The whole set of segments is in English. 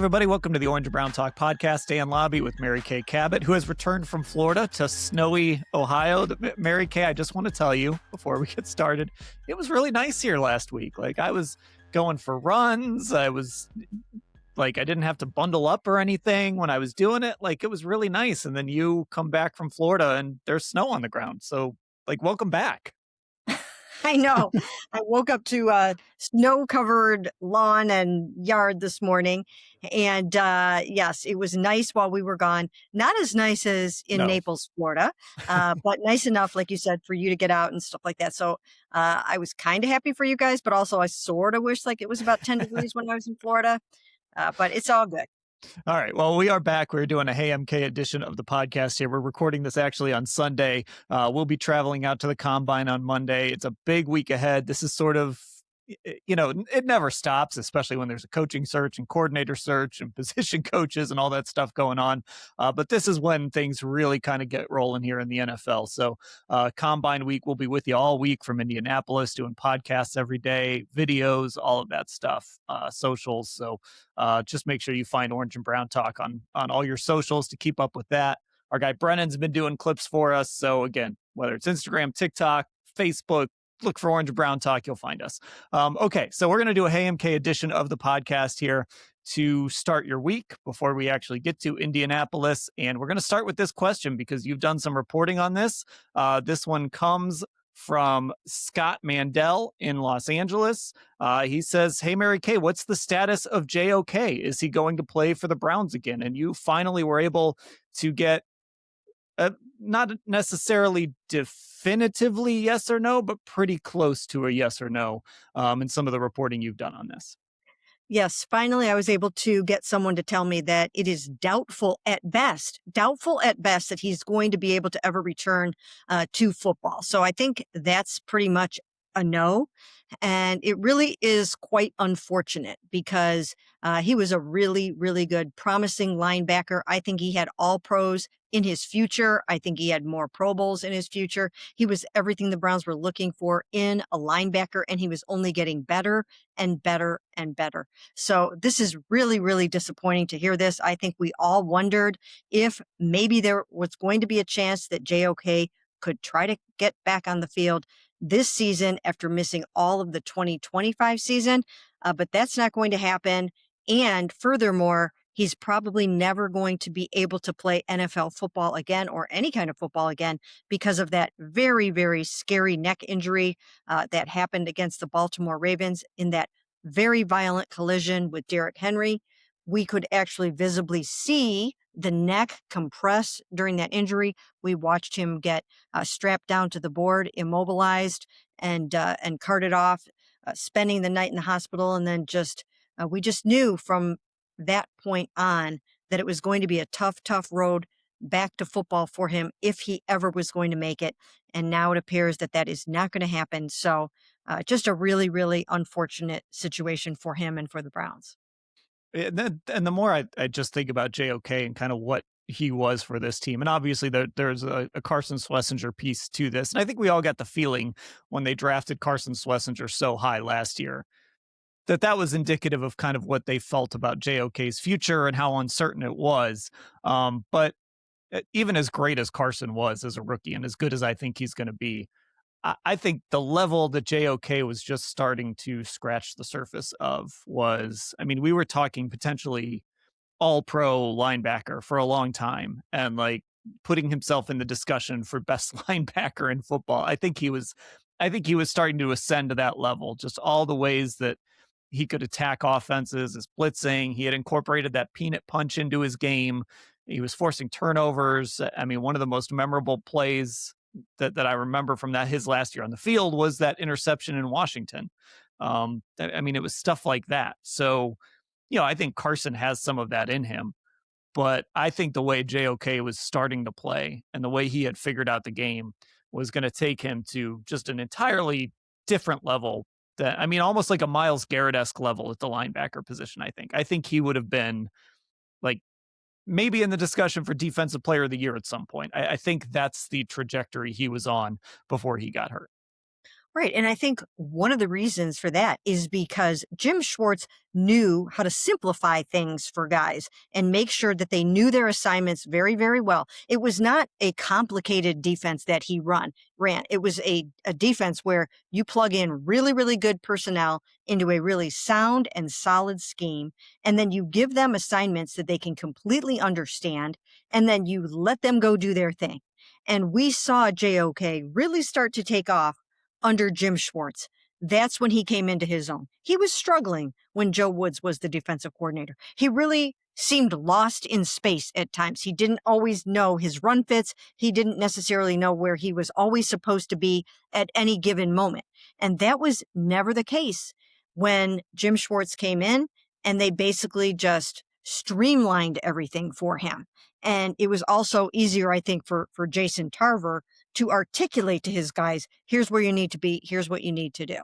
everybody. Welcome to the Orange and Brown Talk podcast. Dan Labbe with Mary Kay Cabot, who has returned from Florida to snowy Ohio. Mary Kay, I just want to tell you before we get started, it was really nice here last week. Like, I was going for runs. I didn't have to bundle up or anything when I was doing it. Like, it was really nice. And then you come back from Florida and there's snow on the ground. So, welcome back. I know. I woke up to a snow-covered lawn and yard this morning. And yes, it was nice while we were gone. Not as nice as in Naples, Florida, but nice enough, like you said, for you to get out and stuff like that. So I was kind of happy for you guys, but also I sort of wish like it was about 10 degrees when I was in Florida. But it's all good. All right. Well, we are back. We're doing a Hey MK edition of the podcast here. We're recording this actually on Sunday. We'll be traveling out to the Combine on Monday. It's a big week ahead. This is sort of, it never stops, especially when there's a coaching search and coordinator search and position coaches and all that stuff going on. But this is when things really kind of get rolling here in the NFL. So Combine week, we'll be with you all week from Indianapolis, doing podcasts every day, videos, all of that stuff, socials. So just make sure you find Orange and Brown Talk on all your socials to keep up with that. Our guy Brennan's been doing clips for us. So again, whether it's Instagram, TikTok, Facebook, look for Orange and Brown Talk, you'll find us. Okay, so we're going to do a Hey MK edition of the podcast here to start your week before we actually get to Indianapolis. And we're going to start with this question because you've done some reporting on this. This one comes from Scott Mandel in Los Angeles. He says, hey, Mary Kay, what's the status of JOK? Is he going to play for the Browns again? And you finally were able to get not necessarily definitively yes or no, but pretty close to a yes or no in some of the reporting you've done on this. Yes, finally, I was able to get someone to tell me that it is doubtful at best that he's going to be able to ever return to football. So I think that's pretty much a no. And it really is quite unfortunate because he was a really, really good, promising linebacker. I think he had all pros in his future. I think he had more Pro Bowls in his future. He was everything the Browns were looking for in a linebacker, and he was only getting better and better and better. So this is really, really disappointing to hear this. I think we all wondered if maybe there was going to be a chance that JOK could try to get back on the field this season after missing all of the 2025 season, but that's not going to happen. And furthermore, he's probably never going to be able to play NFL football again or any kind of football again because of that very, very scary neck injury that happened against the Baltimore Ravens in that very violent collision with Derrick Henry. We could actually visibly see the neck compress during that injury. We watched him get strapped down to the board, immobilized, and carted off, spending the night in the hospital. And then we just knew from that point on that it was going to be a tough road back to football for him if he ever was going to make it. And now it appears that is not going to happen. So just a really, really unfortunate situation for him and for the Browns. And the more I just think about JOK and kind of what he was for this team, and obviously there's a Carson Schlesinger piece to this. And I think we all got the feeling when they drafted Carson Schlesinger so high last year that was indicative of kind of what they felt about JOK's future and how uncertain it was. But even as great as Carson was as a rookie and as good as I think he's going to be, I think the level that JOK was just starting to scratch the surface of was, I mean, we were talking potentially all-pro linebacker for a long time and like putting himself in the discussion for best linebacker in football. I think he was starting to ascend to that level, just all the ways that he could attack offenses, his blitzing. He had incorporated that peanut punch into his game. He was forcing turnovers. I mean, one of the most memorable plays that I remember from his last year on the field was that interception in Washington. I mean, it was stuff like that. So, I think Carson has some of that in him, but I think the way JOK was starting to play and the way he had figured out the game was going to take him to just an entirely different level. That, I mean, almost like a Myles Garrett-esque level at the linebacker position. I think he would have been like maybe in the discussion for Defensive Player of the Year at some point. I think that's the trajectory he was on before he got hurt. Right. And I think one of the reasons for that is because Jim Schwartz knew how to simplify things for guys and make sure that they knew their assignments very, very well. It was not a complicated defense that he ran. It was a defense where you plug in really, really good personnel into a really sound and solid scheme. And then you give them assignments that they can completely understand. And then you let them go do their thing. And we saw JOK really start to take off under Jim Schwartz. That's when he came into his own. He was struggling when Joe Woods was the defensive coordinator. He really seemed lost in space at times. He didn't always know his run fits. He didn't necessarily know where he was always supposed to be at any given moment. And that was never the case when Jim Schwartz came in and they basically just streamlined everything for him. And it was also easier, I think, for Jason Tarver to articulate to his guys, here's where you need to be, here's what you need to do.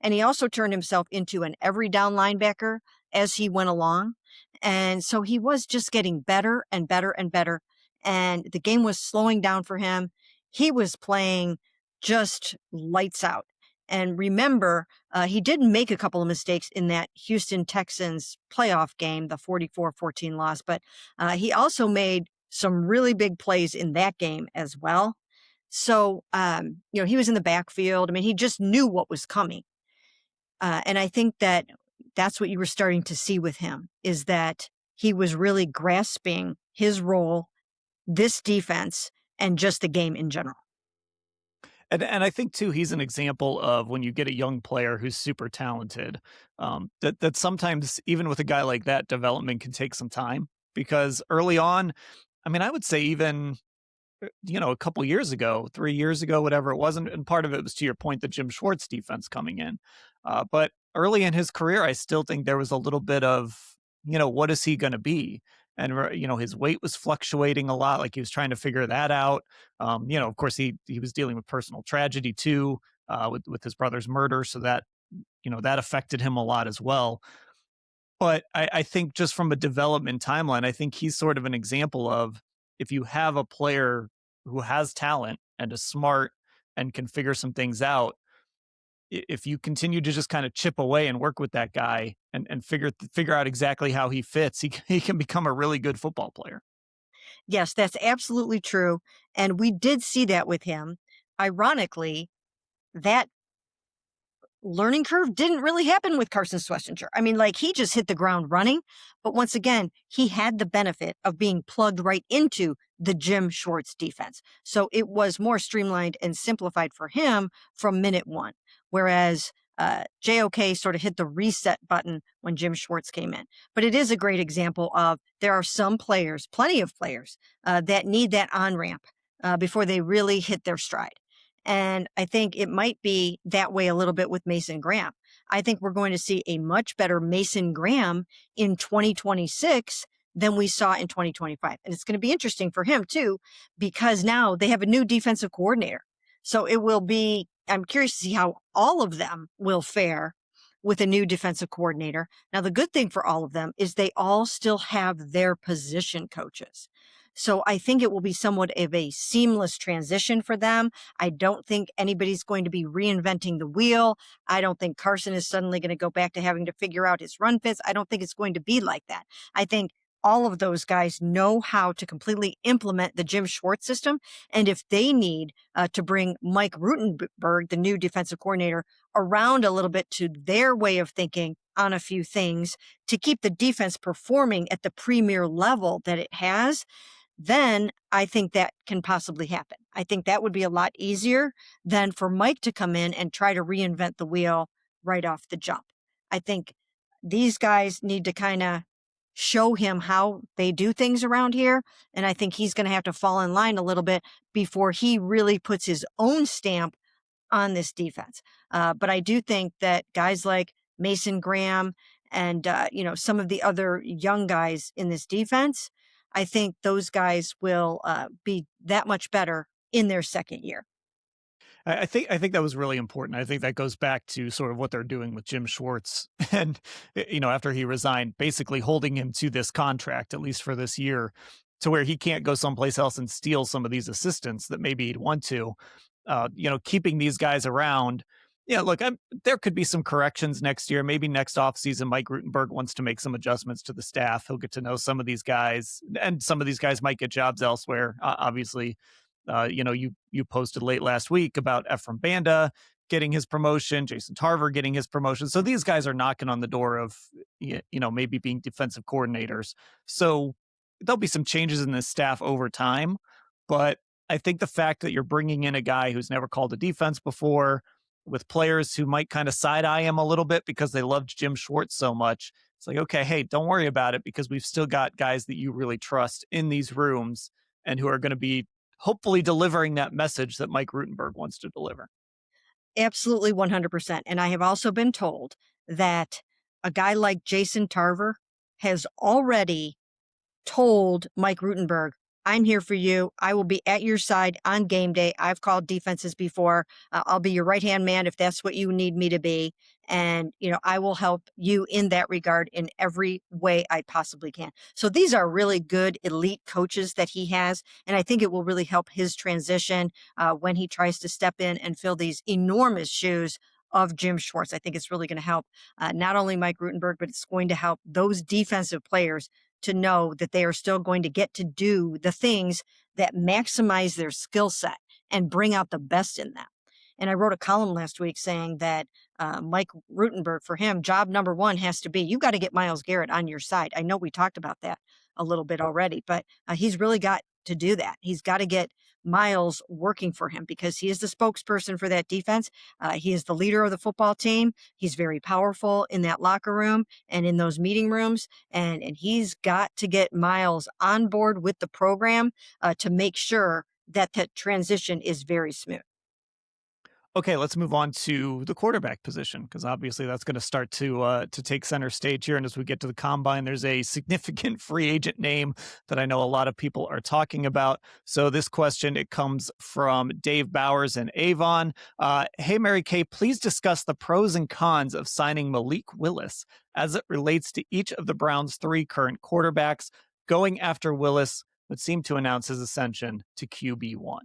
And he also turned himself into an every down linebacker as he went along. And so he was just getting better and better and better. And the game was slowing down for him. He was playing just lights out. And remember, he did make a couple of mistakes in that Houston Texans playoff game, the 44-14 loss, but he also made some really big plays in that game as well. So, he was in the backfield. I mean, he just knew what was coming. And I think that that's what you were starting to see with him, is that he was really grasping his role, this defense, and just the game in general. And I think too, he's an example of when you get a young player who's super talented, that sometimes even with a guy like that, development can take some time because early on, I mean, I would say even a couple years ago, 3 years ago, whatever it was, and part of it was to your point, the Jim Schwartz defense coming in. But early in his career, I still think there was a little bit of, what is he going to be? And his weight was fluctuating a lot, like he was trying to figure that out. Of course, he was dealing with personal tragedy too, with his brother's murder, so that that affected him a lot as well. But I think just from a development timeline, I think he's sort of an example of if you have a player who has talent and is smart and can figure some things out, if you continue to just kind of chip away and work with that guy and figure out exactly how he fits, he can become a really good football player. Yes, that's absolutely true. And we did see that with him. Ironically, that learning curve didn't really happen with Carson Schlesinger. I mean, like he just hit the ground running. But once again, he had the benefit of being plugged right into the Jim Schwartz defense. So it was more streamlined and simplified for him from minute one. Whereas JOK sort of hit the reset button when Jim Schwartz came in. But it is a great example of there are some players, plenty of players, that need that on ramp before they really hit their stride. And I think it might be that way a little bit with Mason Graham. I think we're going to see a much better Mason Graham in 2026 than we saw in 2025. And it's going to be interesting for him too, because now they have a new defensive coordinator. So I'm curious to see how all of them will fare with a new defensive coordinator. Now, the good thing for all of them is they all still have their position coaches. So I think it will be somewhat of a seamless transition for them. I don't think anybody's going to be reinventing the wheel. I don't think Carson is suddenly going to go back to having to figure out his run fits. I don't think it's going to be like that. I think all of those guys know how to completely implement the Jim Schwartz system. And if they need to bring Mike Rutenberg, the new defensive coordinator, around a little bit to their way of thinking on a few things to keep the defense performing at the premier level that it has, then I think that can possibly happen. I think that would be a lot easier than for Mike to come in and try to reinvent the wheel right off the jump. I think these guys need to kind of show him how they do things around here. And I think he's going to have to fall in line a little bit before he really puts his own stamp on this defense. But I do think that guys like Mason Graham and, some of the other young guys in this defense, I think those guys will be that much better in their second year. I think that was really important. I think that goes back to sort of what they're doing with Jim Schwartz, and after he resigned, basically holding him to this contract at least for this year, to where he can't go someplace else and steal some of these assistants that maybe he'd want to. Keeping these guys around Yeah, look, there could be some corrections next year. Maybe next offseason, Mike Rutenberg wants to make some adjustments to the staff. He'll get to know some of these guys, and some of these guys might get jobs elsewhere. Obviously, you posted late last week about Ephraim Banda getting his promotion, Jason Tarver getting his promotion. So these guys are knocking on the door of, maybe being defensive coordinators. So there'll be some changes in this staff over time, but I think the fact that you're bringing in a guy who's never called a defense before, with players who might kind of side eye him a little bit because they loved Jim Schwartz so much. It's like, okay, hey, don't worry about it because we've still got guys that you really trust in these rooms and who are going to be hopefully delivering that message that Mike Rutenberg wants to deliver. Absolutely 100%. And I have also been told that a guy like Jason Tarver has already told Mike Rutenberg, I'm here for you. I will be at your side on game day. I've called defenses before. I'll be your right-hand man if that's what you need me to be. And, I will help you in that regard in every way I possibly can. So these are really good elite coaches that he has. And I think it will really help his transition when he tries to step in and fill these enormous shoes of Jim Schwartz. I think it's really going to help not only Mike Rutenberg, but it's going to help those defensive players to know that they are still going to get to do the things that maximize their skill set and bring out the best in them. And I wrote a column last week saying that Mike Rutenberg, for him, job number one has to be, you got to get Myles Garrett on your side. I know we talked about that a little bit already, but he's really got to do that. He's got to get Myles working for him because he is the spokesperson for that defense. He is the leader of the football team. He's very powerful in that locker room and in those meeting rooms. And he's got to get Myles on board with the program to make sure that that transition is very smooth. Okay, let's move on to the quarterback position because obviously that's going to start to take center stage here. And as we get to the combine, there's a significant free agent name that I know a lot of people are talking about. So this question, it comes from Dave Bowers and Avon. Hey, Mary Kay, please discuss the pros and cons of signing Malik Willis as it relates to each of the Browns' three current quarterbacks. Going after Willis would seem to announce his ascension to QB1.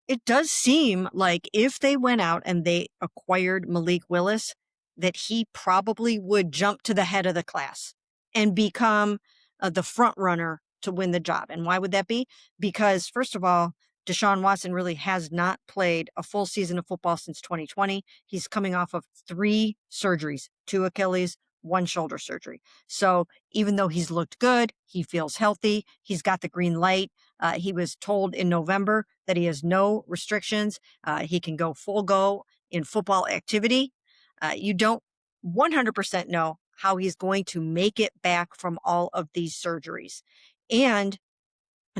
It does seem like if they went out and they acquired Malik Willis, that he probably would jump to the head of the class and become the front runner to win the job. And why would that be? Because, first of all, Deshaun Watson really has not played a full season of football since 2020. He's coming off of 3 surgeries, 2 Achilles, 1 shoulder surgery. So even though he's looked good, he feels healthy, he's got the green light. He was told in November that he has no restrictions. He can go full go in football activity. You don't 100% know how he's going to make it back from all of these surgeries. And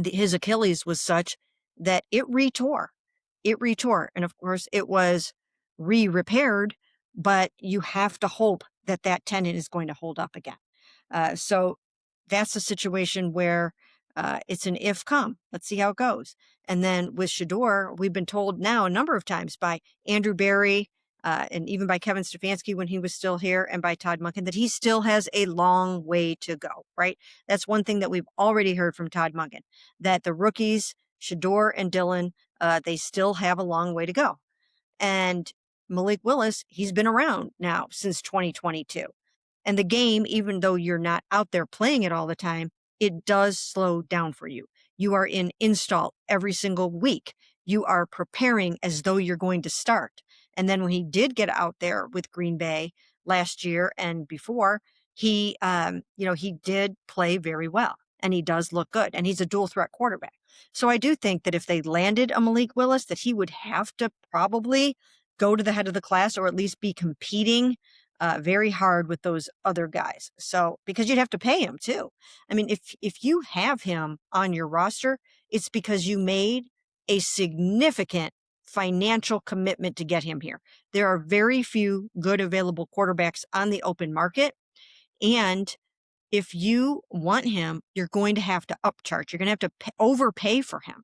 his Achilles was such that it retore. It retore. And of course, it was repaired, but you have to hope that that tendon is going to hold up again. So that's a situation where it's an if come. Let's see how it goes. And then with Shedeur, we've been told now a number of times by Andrew Berry and even by Kevin Stefanski when he was still here and by Todd Monken that he still has a long way to go, right? That's one thing that we've already heard from Todd Monken, that the rookies, Shedeur and Dillon, they still have a long way to go. And Malik Willis, he's been around now since 2022. And the game, even though you're not out there playing it all the time, it does slow down for you. You are in install every single week. You are preparing as though you're going to start. And then when he did get out there with Green Bay last year and before, he did play very well and he does look good and he's a dual threat quarterback. So I do think that if they landed a Malik Willis, that he would have to probably go to the head of the class or at least be competing very hard with those other guys. So because you'd have to pay him too. I mean, if you have him on your roster, it's because you made a significant financial commitment to get him here. There are very few good available quarterbacks on the open market. And if you want him, you're going to have to upcharge. You're going to have to overpay for him.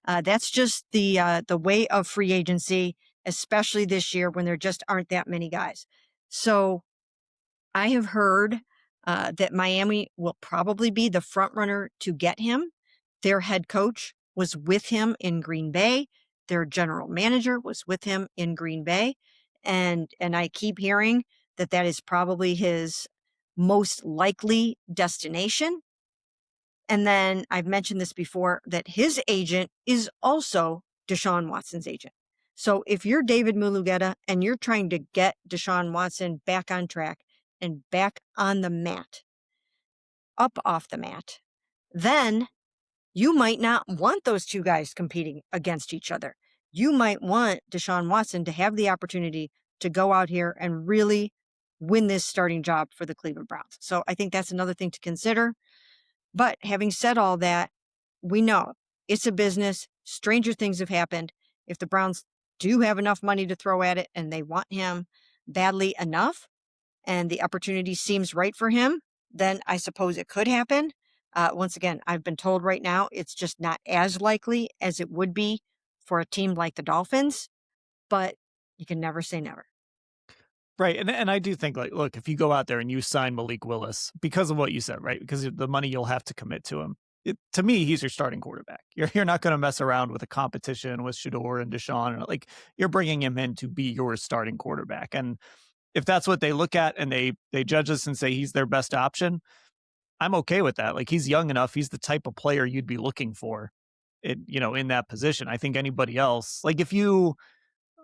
That's just the way of free agency, especially this year when there just aren't that many guys. So I have heard that Miami will probably be the front runner to get him. Their head coach was with him in Green Bay. Their general manager was with him in Green Bay, and I keep hearing that that is probably his most likely destination. And then I've mentioned this before that his agent is also Deshaun Watson's agent. So if you're David Mulugeta and you're trying to get Deshaun Watson back on track and back on the mat, up off the mat, then you might not want those two guys competing against each other. You might want Deshaun Watson to have the opportunity to go out here and really win this starting job for the Cleveland Browns. So I think that's another thing to consider. But having said all that, we know it's a business. Stranger things have happened. If the Browns do have enough money to throw at it and they want him badly enough and the opportunity seems right for him, then I suppose it could happen. Once again, I've been told right now it's just not as likely as it would be for a team like the Dolphins, but you can never say never. Right. And I do think, like, look, if you go out there and you sign Malik Willis because of what you said, right? Because of the money you'll have to commit to him. To me, he's your starting quarterback. You're not going to mess around with a competition with Shedeur and Deshaun. And like, you're bringing him in to be your starting quarterback. And if that's what they look at and they judge us and say he's their best option, I'm okay with that. Like, he's young enough. He's the type of player you'd be looking for, in that position. I think anybody else, like if you,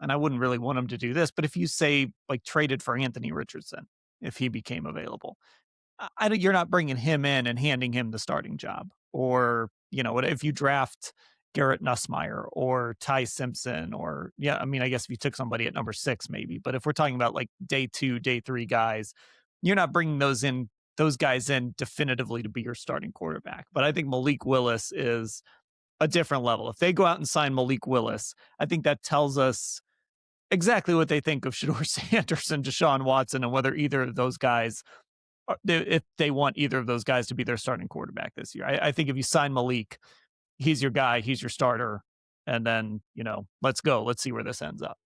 and I wouldn't really want him to do this, but if you say like traded for Anthony Richardson, if he became available, you're not bringing him in and handing him the starting job. Or, if you draft Garrett Nussmeier or Ty Simpson, or, yeah, I mean, I guess if you took somebody at number 6, maybe, but if we're talking about like day 2, day 3 guys, you're not bringing those guys in definitively to be your starting quarterback. But I think Malik Willis is a different level. If they go out and sign Malik Willis, I think that tells us exactly what they think of Shedeur Sanders and Deshaun Watson, and whether either of those guys, if they want either of those guys to be their starting quarterback this year. I think if you sign Malik, he's your guy, he's your starter, and then, let's go. Let's see where this ends up.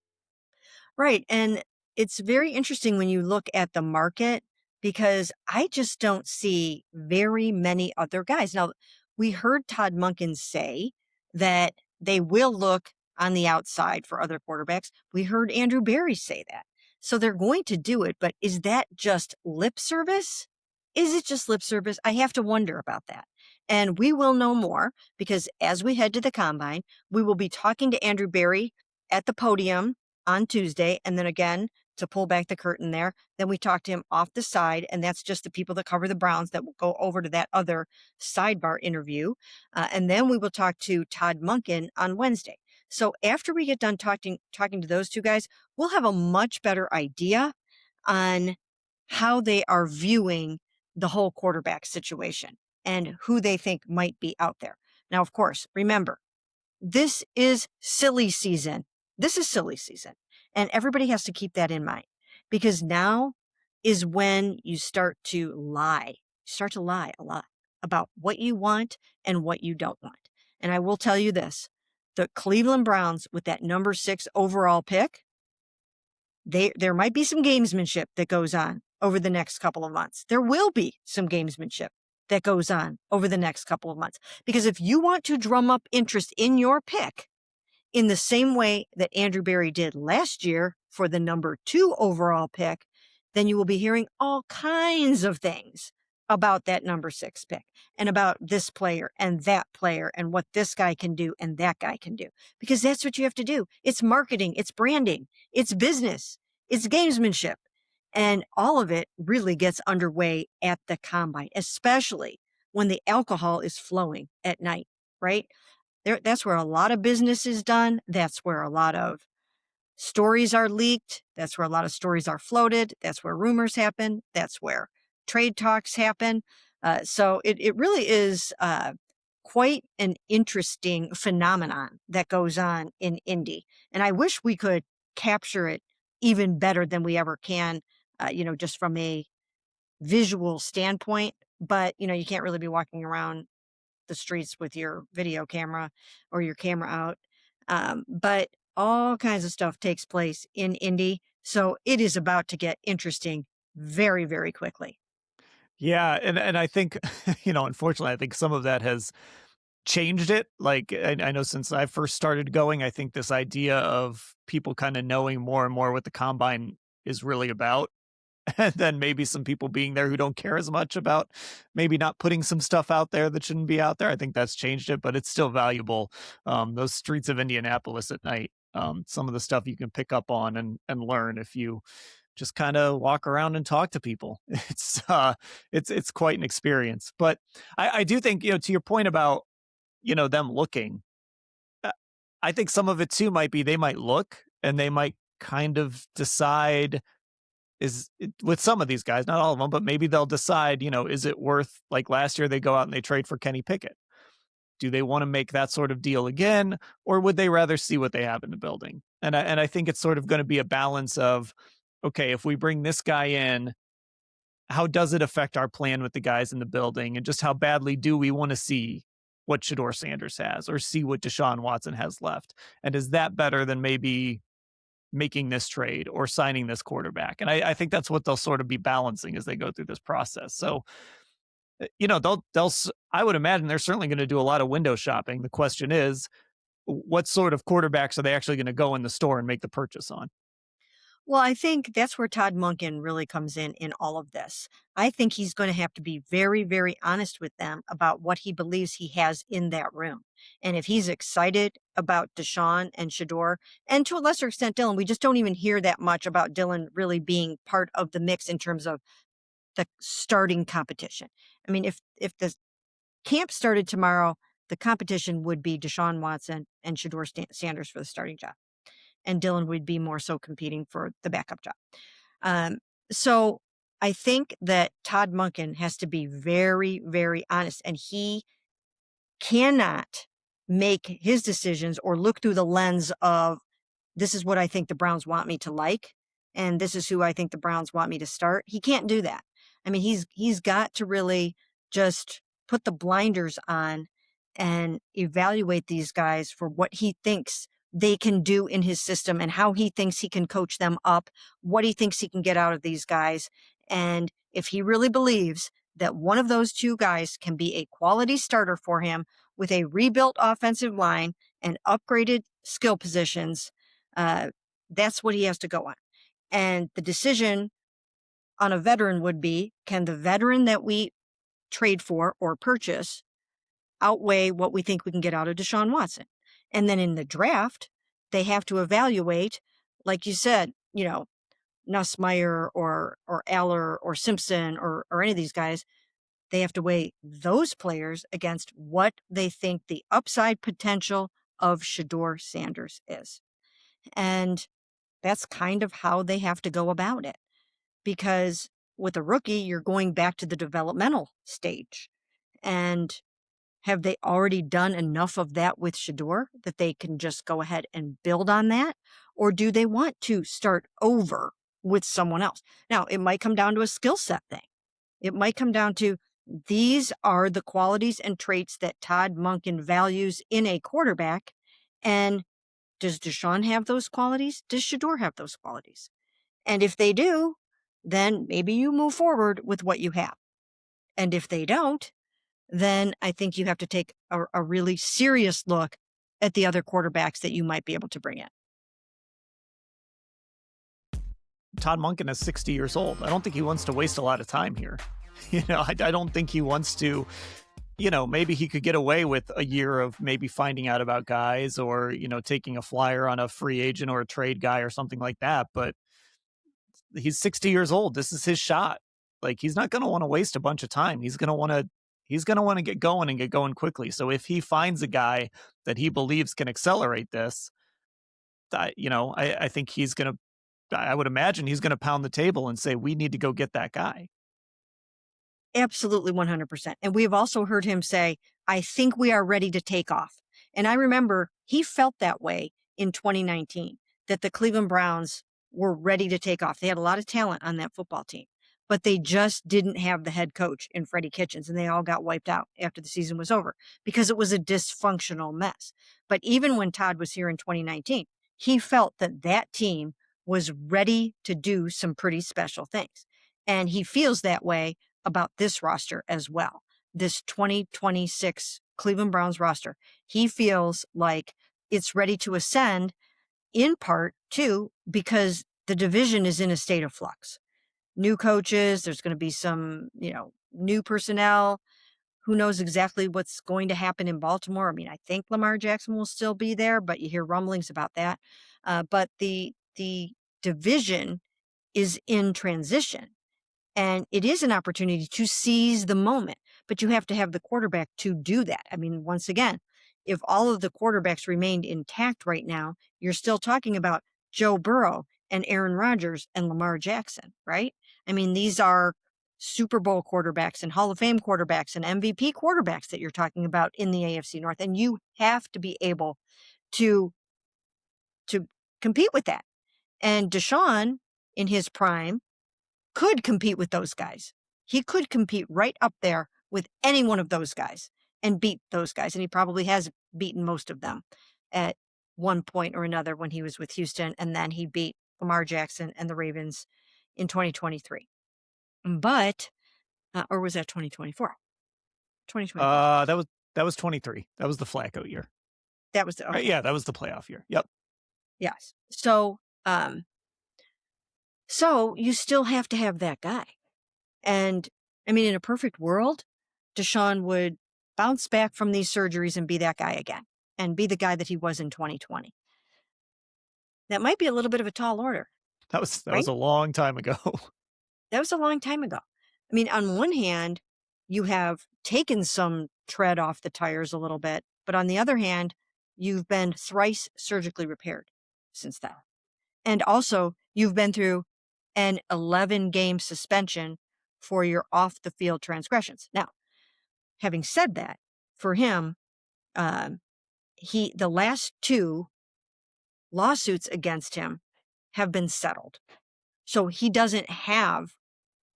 Right. And it's very interesting when you look at the market because I just don't see very many other guys. Now, we heard Todd Monken say that they will look on the outside for other quarterbacks. We heard Andrew Berry say that. So they're going to do it, but is that just lip service? Is it just lip service? I have to wonder about that. And we will know more because as we head to the combine, we will be talking to Andrew Berry at the podium on Tuesday. And then again, to pull back the curtain there, then we talk to him off the side. And that's just the people that cover the Browns that will go over to that other sidebar interview. And then we will talk to Todd Monken on Wednesday. So after we get done talking to those two guys, we'll have a much better idea on how they are viewing the whole quarterback situation and who they think might be out there. Now, of course, remember, this is silly season. This is silly season. And everybody has to keep that in mind because now is when you start to lie. You start to lie a lot about what you want and what you don't want. And I will tell you this, the Cleveland Browns with that number 6 overall pick, there might be some gamesmanship that goes on over the next couple of months. There will be some gamesmanship that goes on over the next couple of months. Because if you want to drum up interest in your pick in the same way that Andrew Berry did last year for the number 2 overall pick, then you will be hearing all kinds of things about that number 6 pick and about this player and that player and what this guy can do and that guy can do. Because that's what you have to do. It's marketing, it's branding, it's business, it's gamesmanship. And all of it really gets underway at the combine, especially when the alcohol is flowing at night, right? That's where a lot of business is done. That's where a lot of stories are leaked. That's where a lot of stories are floated. That's where rumors happen. That's where trade talks happen. So it really is quite an interesting phenomenon that goes on in Indy. And I wish we could capture it even better than we ever can, just from a visual standpoint. But, you can't really be walking around the streets with your video camera or your camera out. But all kinds of stuff takes place in Indy. So it is about to get interesting very, very quickly. Yeah, and I think, unfortunately, I think some of that has changed it. Like, I know since I first started going, I think this idea of people kind of knowing more and more what the combine is really about, and then maybe some people being there who don't care as much about maybe not putting some stuff out there that shouldn't be out there. I think that's changed it, but it's still valuable. Those streets of Indianapolis at night, some of the stuff you can pick up on and learn if you just kind of walk around and talk to people. It's quite an experience. But I do think, to your point about, them looking, uh, I think some of it too might be they might look and they might kind of decide, with some of these guys, not all of them, but maybe they'll decide, is it worth, like last year they go out and they trade for Kenny Pickett. Do they want to make that sort of deal again, or would they rather see what they have in the building? And I think it's sort of going to be a balance of, okay, if we bring this guy in, how does it affect our plan with the guys in the building, and just how badly do we want to see what Shedeur Sanders has or see what Deshaun Watson has left? And is that better than maybe making this trade or signing this quarterback? And I think that's what they'll sort of be balancing as they go through this process. So, I would imagine they're certainly going to do a lot of window shopping. The question is, what sort of quarterbacks are they actually going to go in the store and make the purchase on? Well, I think that's where Todd Monken really comes in all of this. I think he's going to have to be very, very honest with them about what he believes he has in that room. And if he's excited about Deshaun and Shedeur, and to a lesser extent Dylan, we just don't even hear that much about Dylan really being part of the mix in terms of the starting competition. I mean, if the camp started tomorrow, the competition would be Deshaun Watson and Shedeur Sanders for the starting job, and Dylan would be more so competing for the backup job. Um, so I think that Todd Monken has to be very, very honest, and he cannot make his decisions or look through the lens of, this is what I think the Browns want me to like, and this is who I think the Browns want me to start. He can't do that. I mean, he's got to really just put the blinders on and evaluate these guys for what he thinks they can do in his system and how he thinks he can coach them up, what he thinks he can get out of these guys. And if he really believes that one of those two guys can be a quality starter for him with a rebuilt offensive line and upgraded skill positions, that's what he has to go on. And the decision on a veteran would be, can the veteran that we trade for or purchase outweigh what we think we can get out of Deshaun Watson? And then in the draft, they have to evaluate, like you said, Nussmeier or Aller or Simpson or any of these guys. They have to weigh those players against what they think the upside potential of Shedeur Sanders is. And that's kind of how they have to go about it. Because with a rookie, you're going back to the developmental stage. And have they already done enough of that with Shedeur that they can just go ahead and build on that? Or do they want to start over with someone else? Now, it might come down to a skill set thing. It might come down to, these are the qualities and traits that Todd Monken values in a quarterback. And does Deshaun have those qualities? Does Shedeur have those qualities? And if they do, then maybe you move forward with what you have. And if they don't, then I think you have to take a really serious look at the other quarterbacks that you might be able to bring in. Todd Monken is 60 years old. I don't think he wants to waste a lot of time here. I don't think he wants to, maybe he could get away with a year of maybe finding out about guys or, taking a flyer on a free agent or a trade guy or something like that. But he's 60 years old. This is his shot. Like, he's not going to want to waste a bunch of time. He's going to want to get going and get going quickly. So if he finds a guy that he believes can accelerate this, I think I would imagine he's going to pound the table and say, we need to go get that guy. Absolutely 100%. And we have also heard him say, I think we are ready to take off. And I remember he felt that way in 2019, that the Cleveland Browns were ready to take off. They had a lot of talent on that football team, but they just didn't have the head coach in Freddie Kitchens, and they all got wiped out after the season was over because it was a dysfunctional mess. But even when Todd was here in 2019, he felt that that team was ready to do some pretty special things. And he feels that way about this roster as well, this 2026 Cleveland Browns roster. He feels like it's ready to ascend, in part too because the division is in a state of flux. New coaches, there's going to be some, new personnel. Who knows exactly what's going to happen in Baltimore? I mean, I think Lamar Jackson will still be there, but you hear rumblings about that. But the division is in transition, and it is an opportunity to seize the moment. But you have to have the quarterback to do that. I mean, once again, if all of the quarterbacks remained intact right now, you're still talking about Joe Burrow and Aaron Rodgers and Lamar Jackson, right? I mean, these are Super Bowl quarterbacks and Hall of Fame quarterbacks and MVP quarterbacks that you're talking about in the AFC North. And you have to be able to to compete with that. And Deshaun, in his prime, could compete with those guys. He could compete right up there with any one of those guys and beat those guys. And he probably has beaten most of them at one point or another when he was with Houston. And then he beat Lamar Jackson and the Ravens in 2023. But, or was that 2024? 2024. That was 23. That was the Flacco year. That was, Right? okay. Yeah, that was the playoff year. Yep. Yes. So you still have to have that guy. And I mean, in a perfect world, Deshaun would bounce back from these surgeries and be that guy again and be the guy that he was in 2020. That might be a little bit of a tall order, That was right? a long time ago. That was a long time ago. I mean, on one hand, you have taken some tread off the tires a little bit, but on the other hand, you've been thrice surgically repaired since then. And also, you've been through an 11-game suspension for your off the field transgressions. Now, having said that, for him, the last 2 lawsuits against him have been settled. So he doesn't have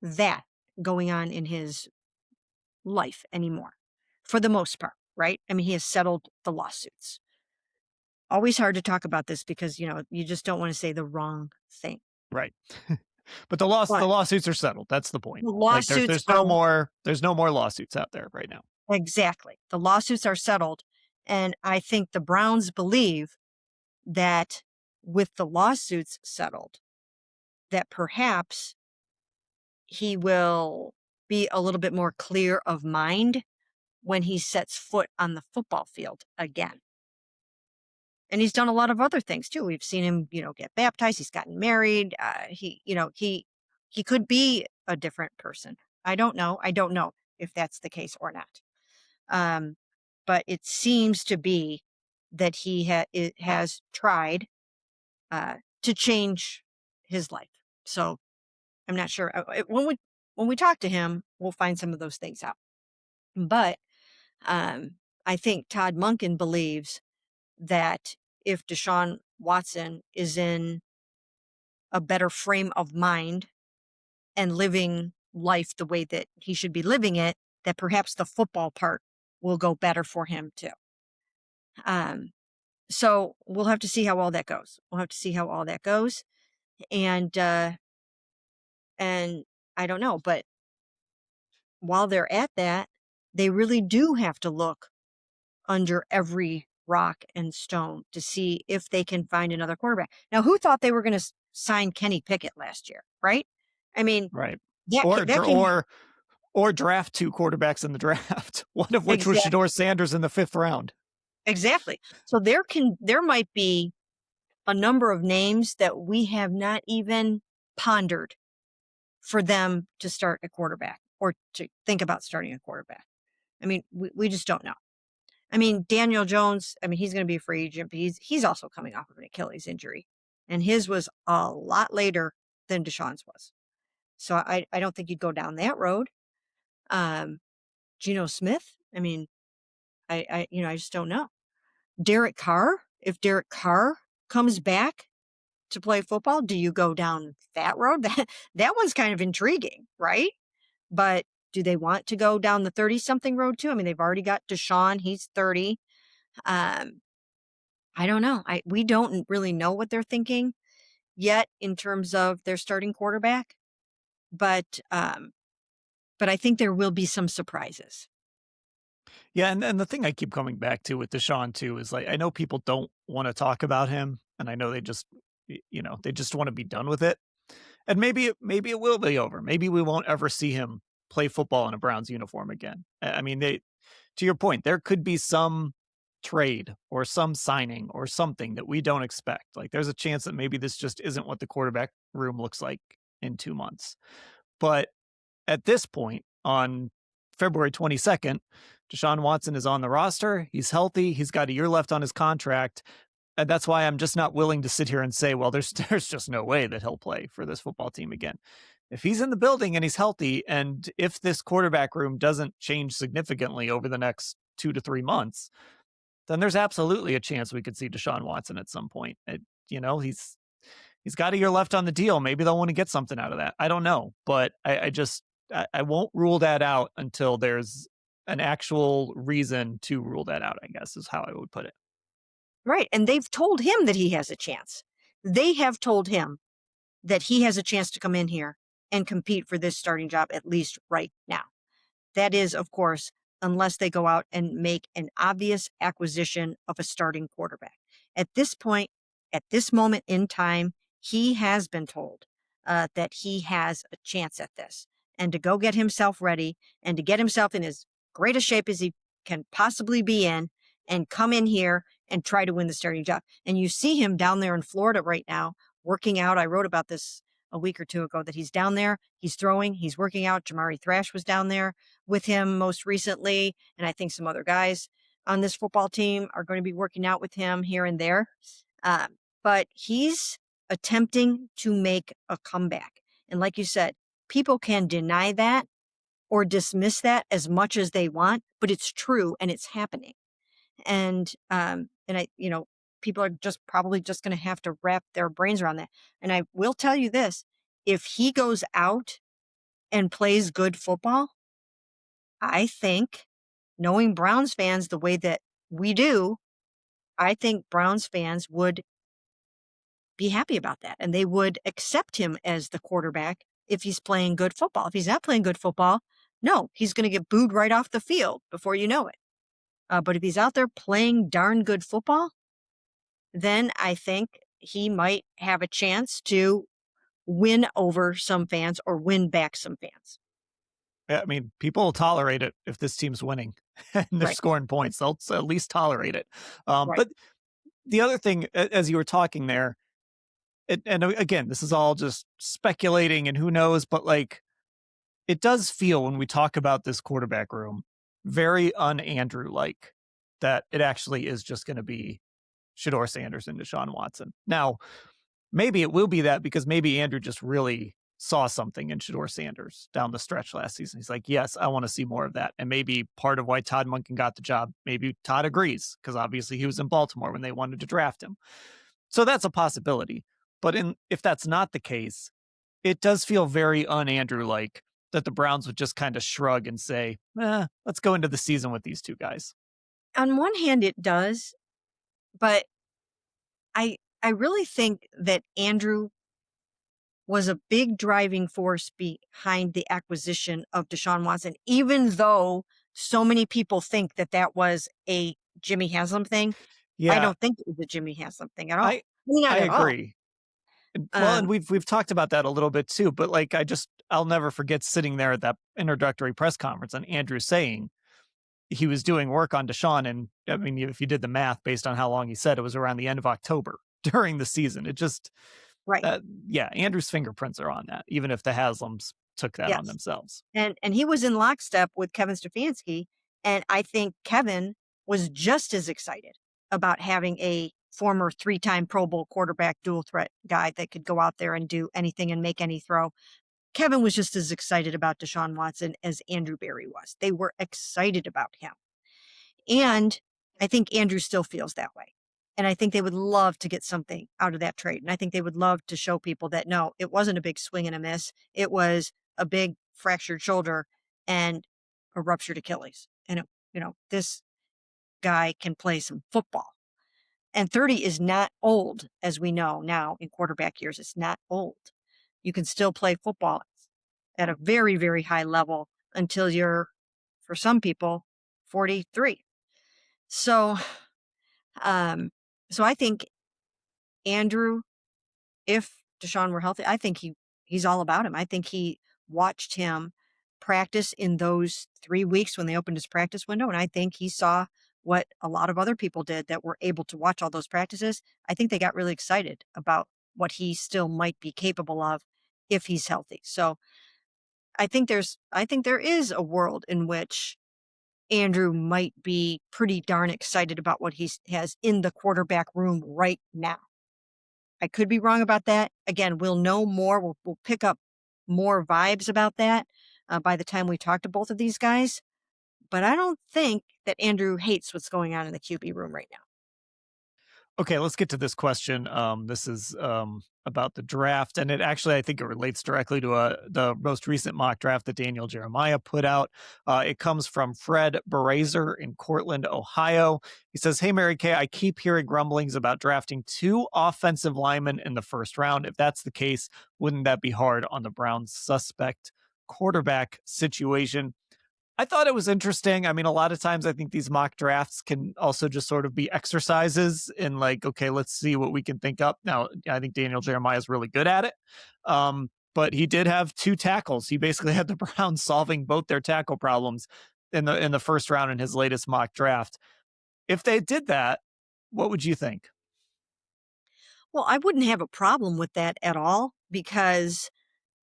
that going on in his life anymore, for the most part, right? I mean, he has settled the lawsuits. Always hard to talk about this because, you just don't want to say the wrong thing. Right. But the But lawsuits are settled. That's the point. the Like lawsuits there's are no more lawsuits out there right now. exactly. The lawsuits are settled. And I think the Browns believe that with the lawsuits settled, that perhaps he will be a little bit more clear of mind when he sets foot on the football field again. And he's done a lot of other things too. We've seen him, get baptized. He's gotten married. He could be a different person. I don't know. I don't know if that's the case or not. But it seems to be that he has tried to change his life. So I'm not sure. When we talk to him, we'll find some of those things out. But I think Todd Monken believes that if Deshaun Watson is in a better frame of mind and living life the way that he should be living it, that perhaps the football part will go better for him too. So we'll have to see how all that goes. And I don't know, but while they're at that, they really do have to look under every rock and stone to see if they can find another quarterback. Now, who thought they were going to sign Kenny Pickett last year, right? I mean, Right. that can Or draft 2 quarterbacks in the draft, one of which was exactly, Shedeur Sanders in the 5th round. exactly. So there might be a number of names that we have not even pondered for them to start a quarterback or to think about starting a quarterback. I mean, we just don't know. I mean, Daniel Jones, I mean, he's going to be a free agent, but he's also coming off of an Achilles injury. And his was a lot later than Deshaun's was. So I don't think you'd go down that road. Geno Smith, I mean, I just don't know. Derek Carr, if Derek Carr comes back to play football, do you go down that road? That one's kind of intriguing, right? But do they want to go down the 30-something road too? I mean, they've already got Deshaun, he's 30. Um, I don't know. We don't really know what they're thinking yet in terms of their starting quarterback, but I think there will be some surprises. Yeah, and the thing I keep coming back to with Deshaun too is like I know people don't want to talk about him, and I know they just they just want to be done with it. And maybe it will be over. Maybe we won't ever see him play football in a Browns uniform again. I mean, they to your point, there could be some trade or some signing or something that we don't expect. Like there's a chance that maybe this just isn't what the quarterback room looks like in 2 months. But at this point, on February 22nd, Deshaun Watson is on the roster. He's healthy. He's got a year left on his contract. And that's why I'm just not willing to sit here and say, well, there's just no way that he'll play for this football team again. If he's in the building and he's healthy, and if this quarterback room doesn't change significantly over the next 2 to 3 months, then there's absolutely a chance we could see Deshaun Watson at some point. He's got a year left on the deal. Maybe they'll want to get something out of that. I don't know, but I won't rule that out until there's an actual reason to rule that out, I guess is how I would put it. Right. And they've told him that he has a chance. They have told him that he has a chance to come in here and compete for this starting job, at least right now. That is, of course, unless they go out and make an obvious acquisition of a starting quarterback. At this point, at this moment in time, he has been told that he has a chance at this and to go get himself ready and to get himself in as great a shape as he can possibly be in and come in here and try to win the starting job. And you see him down there in Florida right now working out. I wrote about this a week or two ago that he's down there, he's throwing, he's working out. Jamari Thrash was down there with him most recently. And I think some other guys on this football team are going to be working out with him here and there. But he's attempting to make a comeback. And like you said, people can deny that or dismiss that as much as they want, but it's true and it's happening. And people are just probably just going to have to wrap their brains around that. And I will tell you this, if he goes out and plays good football, I think, knowing Browns fans the way that we do, I think Browns fans would be happy about that and they would accept him as the quarterback if he's playing good football. If he's not playing good football, no, he's going to get booed right off the field before you know it. But if he's out there playing darn good football, then I think he might have a chance to win over some fans or win back some fans. Yeah, I mean, people will tolerate it if this team's winning and they're Right, scoring points. They'll at least tolerate it. right. But the other thing, as you were talking there, and again, this is all just speculating and who knows, but like it does feel when we talk about this quarterback room very un-Andrew like that it actually is just going to be Shedeur Sanders and Deshaun Watson. Now, maybe it will be that because maybe Andrew just really saw something in Shedeur Sanders down the stretch last season. He's like, yes, I want to see more of that. And maybe part of why Todd Monken got the job, maybe Todd agrees because obviously he was in Baltimore when they wanted to draft him. So that's a possibility. But if that's not the case, it does feel very un-Andrew like that the Browns would just kind of shrug and say, let's go into the season with these two guys. On one hand, it does, but I really think that Andrew was a big driving force behind the acquisition of Deshaun Watson, even though so many people think that that was a Jimmy Haslam thing. I Yeah, don't think it was a Jimmy Haslam thing at all. I I mean, I not at all. agree. Well, and we've talked about that a little bit too, but like I'll never forget sitting there at that introductory press conference and Andrew saying he was doing work on Deshaun, and I mean, if you did the math based on how long he said, it was around the end of October during the season. It just Right. yeah, Andrew's fingerprints are on that, even if the Haslams took that on Yes. themselves. And he was in lockstep with Kevin Stefanski. And I think Kevin was just as excited about having a former 3-time Pro Bowl quarterback, dual threat guy that could go out there and do anything and make any throw. Kevin was just as excited about Deshaun Watson as Andrew Berry was. They were excited about him. And I think Andrew still feels that way. And I think they would love to get something out of that trade. And I think they would love to show people that no, it wasn't a big swing and a miss. It was a big fractured shoulder and a ruptured Achilles. And this guy can play some football. And 30 is not old, as we know now in quarterback years. It's not old. You can still play football at a very, very high level until you're, for some people, 43. So, um, so I think Andrew, if Deshaun were healthy, I think he's all about him. I think he watched him practice in those 3 weeks when they opened his practice window, and I think he saw what a lot of other people did that were able to watch all those practices. I think they got really excited about what he still might be capable of if he's healthy. So I think there is a world in which Andrew might be pretty darn excited about what he has in the quarterback room right now. I could be wrong about that. Again, we'll know more. We'll pick up more vibes about that by the time we talk to both of these guys. But I don't think that Andrew hates what's going on in the QB room right now. Okay, let's get to this question. This is about the draft, and it actually, I think it relates directly to the most recent mock draft that Daniel Jeremiah put out. It comes from Fred Berazer in Cortland, Ohio. He says, "Hey, Mary Kay, I keep hearing grumblings about drafting 2 offensive linemen in the first round. If that's the case, wouldn't that be hard on the Browns' suspect quarterback situation?" I thought it was interesting. I mean, a lot of times I think these mock drafts can also just sort of be exercises in like, okay, let's see what we can think up. Now, I think Daniel Jeremiah is really good at it. But he did have 2 tackles. He basically had the Browns solving both their tackle problems in the first round in his latest mock draft. If they did that, what would you think? Well, I wouldn't have a problem with that at all because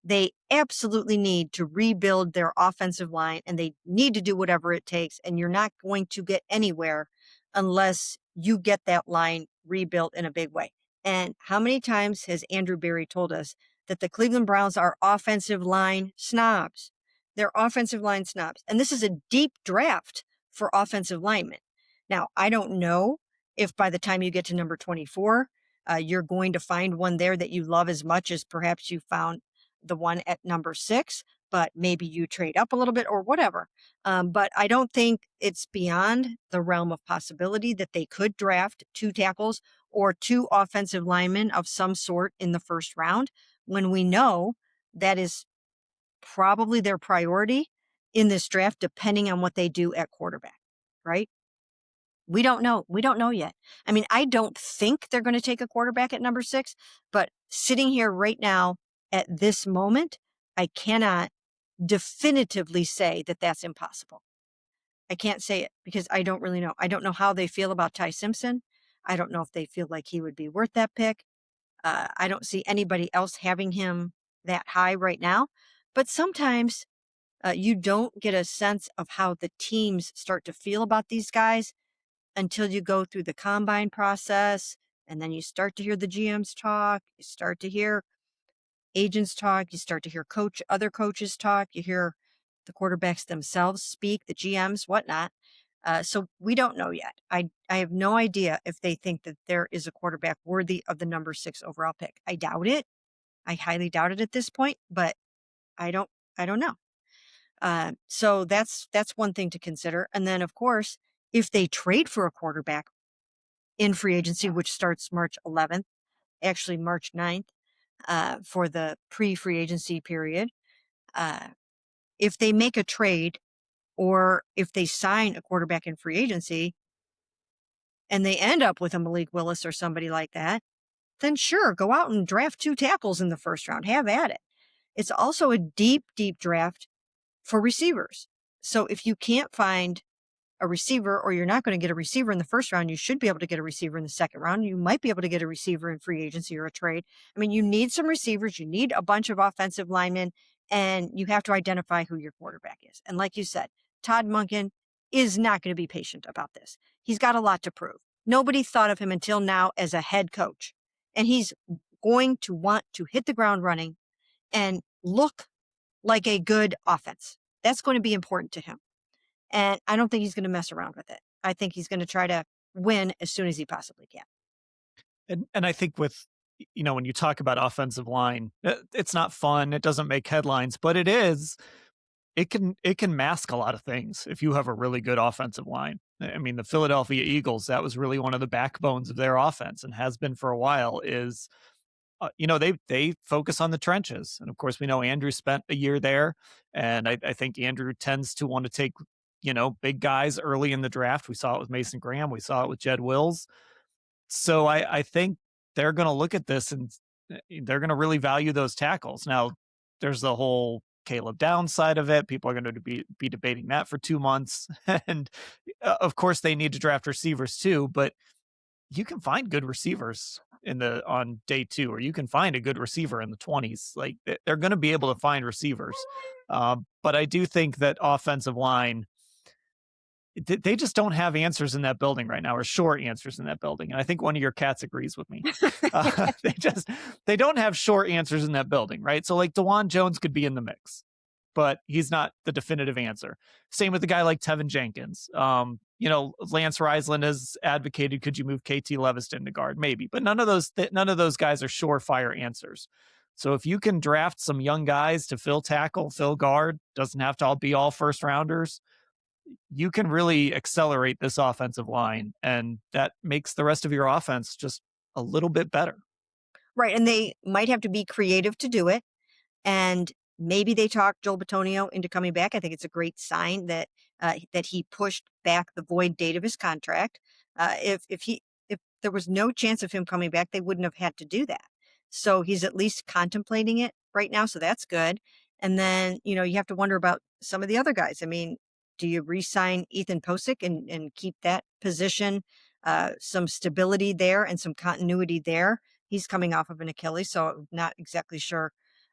they absolutely need to rebuild their offensive line and they need to do whatever it takes. And you're not going to get anywhere unless you get that line rebuilt in a big way. And how many times has Andrew Berry told us that the Cleveland Browns are offensive line snobs? They're offensive line snobs. And this is a deep draft for offensive linemen. Now, I don't know if by the time you get to number 24, you're going to find one there that you love as much as perhaps you found the one at number 6, but maybe you trade up a little bit or whatever. But I don't think it's beyond the realm of possibility that they could draft 2 tackles or 2 offensive linemen of some sort in the first round when we know that is probably their priority in this draft, depending on what they do at quarterback, right? We don't know. We don't know yet. I mean, I don't think they're going to take a quarterback at number 6, but sitting here right now at this moment, I cannot definitively say that that's impossible. I can't say it because I don't really know. I don't know how they feel about Ty Simpson. I don't know if they feel like he would be worth that pick. I don't see anybody else having him that high right now. But sometimes you don't get a sense of how the teams start to feel about these guys until you go through the combine process. And then you start to hear the GMs talk. You start to hear agents talk. You start to hear other coaches talk. You hear the quarterbacks themselves speak, the GMs, whatnot. So we don't know yet. I have no idea if they think that there is a quarterback worthy of the number 6 overall pick. I doubt it. I highly doubt it at this point, but I don't I don't know. So that's one thing to consider. And then of course, if they trade for a quarterback in free agency, which starts March 11th, actually March 9th, for the pre-free agency period, uh, if they make a trade or if they sign a quarterback in free agency and they end up with a Malik Willis or somebody like that, then sure, go out and draft 2 tackles in the first round. Have at it. It's also a deep, deep draft for receivers. So if you can't find a receiver or you're not going to get a receiver in the first round, you should be able to get a receiver in the second round. You might be able to get a receiver in free agency or a trade. I mean, you need some receivers, you need a bunch of offensive linemen, and you have to identify who your quarterback is. And like you said, Todd Monken is not going to be patient about this. He's got a lot to prove. Nobody thought of him until now as a head coach, and he's going to want to hit the ground running and look like a good offense. That's going to be important to him. And I don't think he's going to mess around with it. I think he's going to try to win as soon as he possibly can. And I think with when you talk about offensive line, it's not fun. It doesn't make headlines, but it can mask a lot of things if you have a really good offensive line. I mean, the Philadelphia Eagles, that was really one of the backbones of their offense and has been for a while is they focus on the trenches. And of course, we know Andrew spent a year there. And I think Andrew tends to want to take big guys early in the draft. We saw it with Mason Graham. We saw it with Jed Wills. So I think they're going to look at this and they're going to really value those tackles. Now, there's the whole Caleb Downs side of it. People are going to be debating that for 2 months. And of course, they need to draft receivers too, but you can find good receivers on day 2, or you can find a good receiver in the 20s. Like they're going to be able to find receivers. But I do think that offensive line, they just don't have answers in that building right now, or short answers in that building. And I think one of your cats agrees with me. They don't have short answers in that building, right? So like DeJuan Jones could be in the mix, but he's not the definitive answer. Same with a guy like Tevin Jenkins. Lance Reisland has advocated, could you move KT Leviston to guard? Maybe, but none of those guys are surefire answers. So if you can draft some young guys to fill tackle, fill guard, doesn't have to all be all first rounders, you can really accelerate this offensive line, and that makes the rest of your offense just a little bit better. Right. And they might have to be creative to do it. And maybe they talked Joel Bitonio into coming back. I think it's a great sign that that he pushed back the void date of his contract. If there was no chance of him coming back, they wouldn't have had to do that. So he's at least contemplating it right now. So that's good. And then, you have to wonder about some of the other guys. I mean, do you re-sign Ethan Posick and keep that position, some stability there and some continuity there? He's coming off of an Achilles, so I'm not exactly sure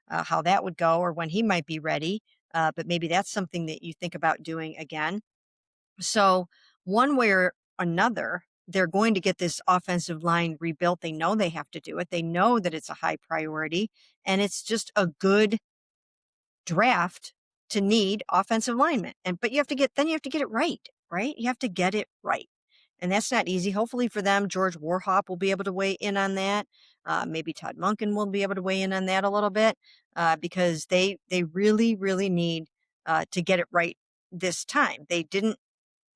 how that would go or when he might be ready. But maybe that's something that you think about doing again. So one way or another, they're going to get this offensive line rebuilt. They know they have to do it. They know that it's a high priority, and it's just a good draft to need offensive linemen. But you have to get it right, right? You have to get it right. And that's not easy. Hopefully for them, George Warhop will be able to weigh in on that. Maybe Todd Monken will be able to weigh in on that a little bit because they really, really need to get it right this time. They didn't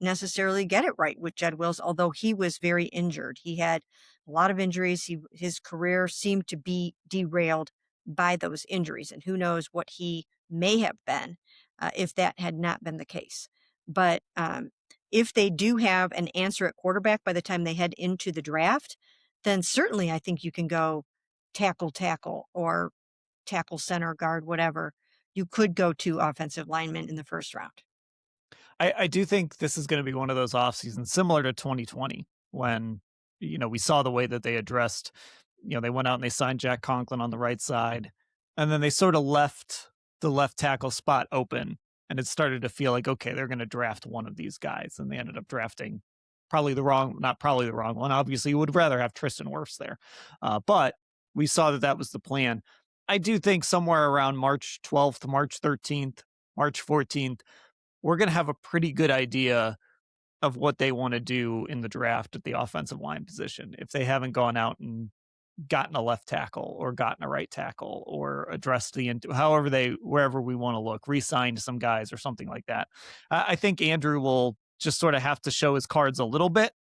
necessarily get it right with Jed Wills, although he was very injured. He had a lot of injuries. His career seemed to be derailed by those injuries, and who knows what he may have been if that had not been the case. But if they do have an answer at quarterback by the time they head into the draft, then certainly I think you can go tackle, or tackle, center, guard, whatever. You could go to offensive linemen in the first round. I do think this is going to be one of those off seasons similar to 2020 when, we saw the way that they addressed, they went out and they signed Jack Conklin on the right side, and then they sort of left the left tackle spot open, and it started to feel like, okay, they're going to draft one of these guys. And they ended up drafting not probably the wrong one. Obviously, you would rather have Tristan Wirfs there. But we saw that was the plan. I do think somewhere around March 12th, March 13th, March 14th, we're going to have a pretty good idea of what they want to do in the draft at the offensive line position. If they haven't gone out and gotten a left tackle or gotten a right tackle or addressed wherever we want to look, re-signed some guys or something like that. I think Andrew will just sort of have to show his cards a little bit.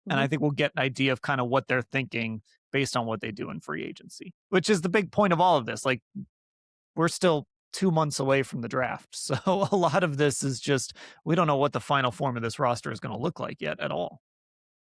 And I think we'll get an idea of kind of what they're thinking based on what they do in free agency, which is the big point of all of this. Like, we're still 2 months away from the draft. So a lot of this is just, we don't know what the final form of this roster is going to look like yet at all.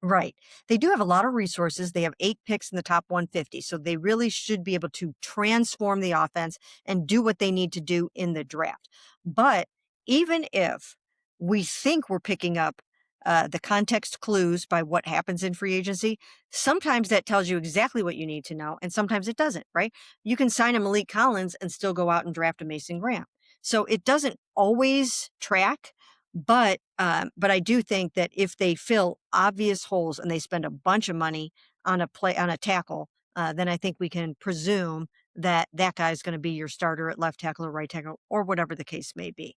Right. They do have a lot of resources. They have 8 picks in the top 150. So they really should be able to transform the offense and do what they need to do in the draft. But even if we think we're picking up the context clues by what happens in free agency, sometimes that tells you exactly what you need to know. And sometimes it doesn't, right? You can sign a Malik Collins and still go out and draft a Mason Graham. So it doesn't always track. But I do think that if they fill obvious holes and they spend a bunch of money on a tackle, then I think we can presume that guy is going to be your starter at left tackle or right tackle or whatever the case may be.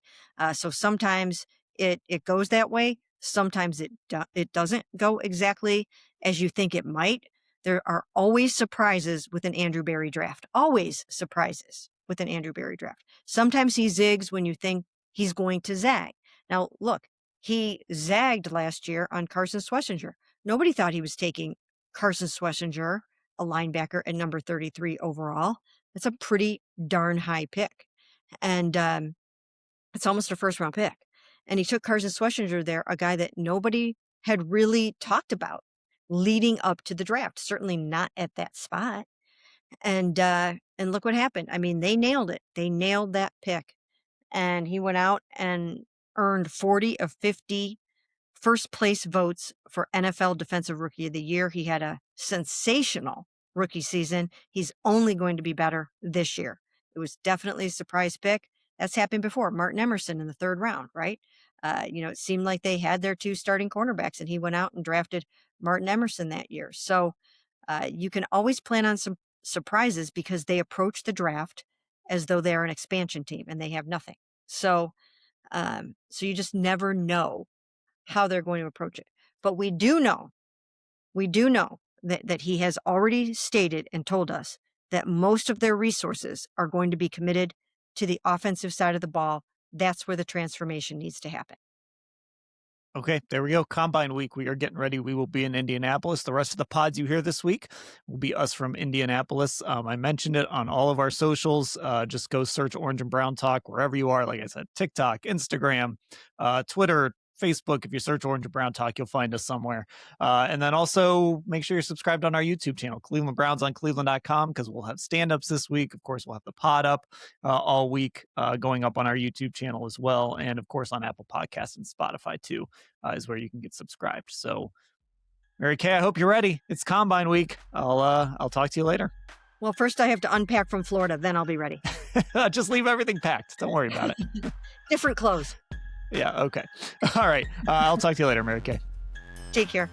So sometimes it goes that way. Sometimes it doesn't go exactly as you think it might. There are always surprises with an Andrew Berry draft. Always surprises with an Andrew Berry draft. Sometimes he zigs when you think he's going to zag. Now, look, he zagged last year on Carson Schlesinger. Nobody thought he was taking Carson Schlesinger, a linebacker, at number 33 overall. That's a pretty darn high pick. And it's almost a first-round pick. And he took Carson Schlesinger there, a guy that nobody had really talked about leading up to the draft, certainly not at that spot. And look what happened. I mean, they nailed it. They nailed that pick. And he went out and earned 40 of 50 first place votes for NFL Defensive Rookie of the Year. He had a sensational rookie season. He's only going to be better this year. It was definitely a surprise pick. That's happened before. Martin Emerson in the 3rd round, right? It seemed like they had their 2 starting cornerbacks, and he went out and drafted Martin Emerson that year. So you can always plan on some surprises because they approach the draft as though they're an expansion team and they have nothing. So you just never know how they're going to approach it. But we do know that he has already stated and told us that most of their resources are going to be committed to the offensive side of the ball. That's where the transformation needs to happen. Okay, there we go. Combine week. We are getting ready. We will be in Indianapolis. The rest of the pods you hear this week will be us from Indianapolis. I mentioned it on all of our socials. Just go search Orange and Brown Talk wherever you are. Like I said, TikTok, Instagram, Twitter, Facebook. If you search Orange and Brown Talk, you'll find us somewhere. And then also make sure you're subscribed on our YouTube channel, Cleveland Browns on cleveland.com, because we'll have stand-ups this week. Of course, we'll have the pod up all week, going up on our YouTube channel as well. And of course, on Apple Podcasts and Spotify too, is where you can get subscribed. So Mary Kay, I hope you're ready. It's Combine week. I'll talk to you later. Well, first I have to unpack from Florida, then I'll be ready. Just leave everything packed. Don't worry about it. Different clothes. Yeah, okay. All right. I'll talk to you later, Mary Kay. Take care.